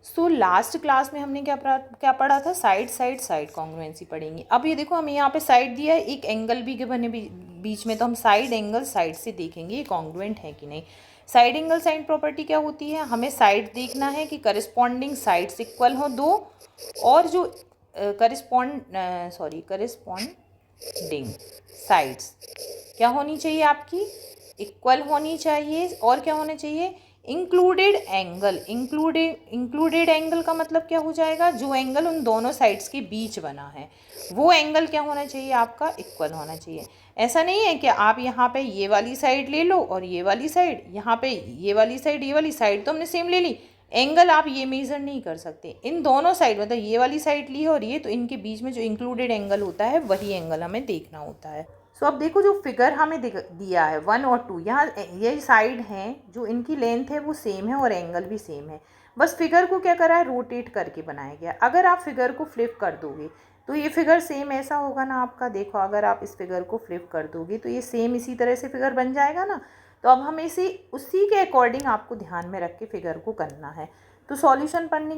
So last class में हमने क्या पढ़ा था, साइड साइड साइड कॉन्ग्रुएंसी पढ़ेंगे। अब ये देखो हमें यहाँ पे साइड दिया है, एक एंगल भी गिवन है बीच में, तो हम साइड एंगल साइड से देखेंगे ये कॉन्ग्रुएंट है कि नहीं। साइड एंगल साइड प्रॉपर्टी क्या होती है, हमें साइड देखना है कि करस्पॉन्डिंग साइड्स इक्वल हो दो, और जो करस्पॉन्डिंग साइड्स क्या होनी चाहिए आपकी, इक्वल होनी चाहिए। और क्या होना चाहिए, इंक्लूडेड एंगल। इंक्लूडेड एंगल का मतलब क्या हो जाएगा, जो एंगल उन दोनों साइड्स के बीच बना है वो एंगल क्या होना चाहिए आपका, इक्वल होना चाहिए। ऐसा नहीं है कि आप यहाँ पे ये वाली साइड ले लो और ये वाली साइड, यहाँ पे ये वाली साइड तो हमने सेम ले ली, एंगल आप ये मेज़र नहीं कर सकते। इन दोनों साइड मतलब ये वाली साइड ली है और ये, तो इनके बीच में जो इंक्लूडेड एंगल होता है वही एंगल हमें देखना होता है। सो अब देखो जो फिगर हमें दिया है 1 और 2, यहाँ ये साइड हैं जो इनकी लेंथ है वो सेम है और एंगल भी सेम है, बस फिगर को क्या करा है, रोटेट करके बनाया गया। अगर आप फिगर को फ्लिप कर दोगे तो ये फिगर सेम ऐसा होगा ना आपका, देखो अगर आप इस फिगर को फ्लिप कर दोगे तो ये सेम इसी तरह से फिगर बन जाएगा ना। तो अब हमें उसी के अकॉर्डिंग आपको ध्यान में रख के फिगर को करना है। तो सॉल्यूशन करने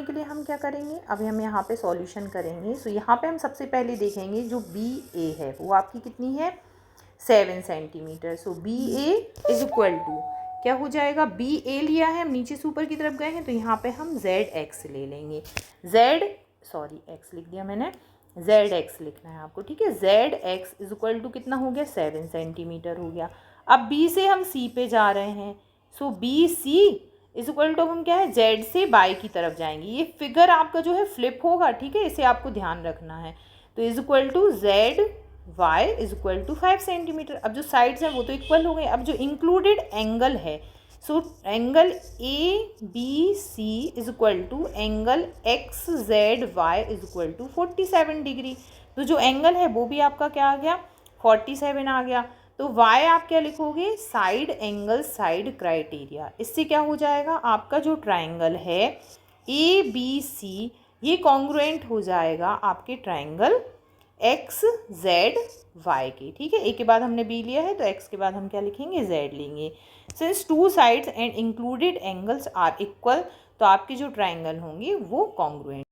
के लिए हम क्या करेंगे, अभी हम यहाँ पे सॉल्यूशन करेंगे। सो यहाँ पे हम सबसे पहले देखेंगे जो बी ए है वो आपकी कितनी है, 7 centimetre. So B A is equal to क्या हो जाएगा, बी ए लिया है, हम नीचे से ऊपर की तरफ गए हैं तो यहाँ पे हम जेड एक्स ले लेंगे। एक्स लिख दिया मैंने, जेड एक्स लिखना है आपको, ठीक है। Z X is equal to कितना हो गया, 7 सेंटीमीटर हो गया। अब बी से हम सी पे जा रहे हैं, सो B C is equal to हम क्या है, जेड से बाई की तरफ जाएंगे। ये फिगर आपका जो है फ्लिप होगा, ठीक है, इसे आपको ध्यान रखना है। तो is equal to Z Y is equal to 5 centimetre. अब जो साइड्स हैं वो तो इक्वल हो गए। अब जो इंक्लूडेड एंगल है, so angle A B C is equal to angle X Z Y is equal to 47 degree. तो जो एंगल है वो भी आपका क्या आ गया, 47 आ गया। तो y आप क्या लिखोगे, साइड एंगल साइड क्राइटेरिया। इससे क्या हो जाएगा, आपका जो ट्राइंगल है ए बी सी ये कॉन्ग्रुएंट हो जाएगा आपके ट्राइंगल एक्स जेड वाई के, ठीक है। ए के बाद हमने बी लिया है तो एक्स के बाद हम क्या लिखेंगे, जेड लेंगे। Since two sides and included angles are equal, तो आपके जो ट्राइंगल होंगे वो कॉन्ग्रुएंट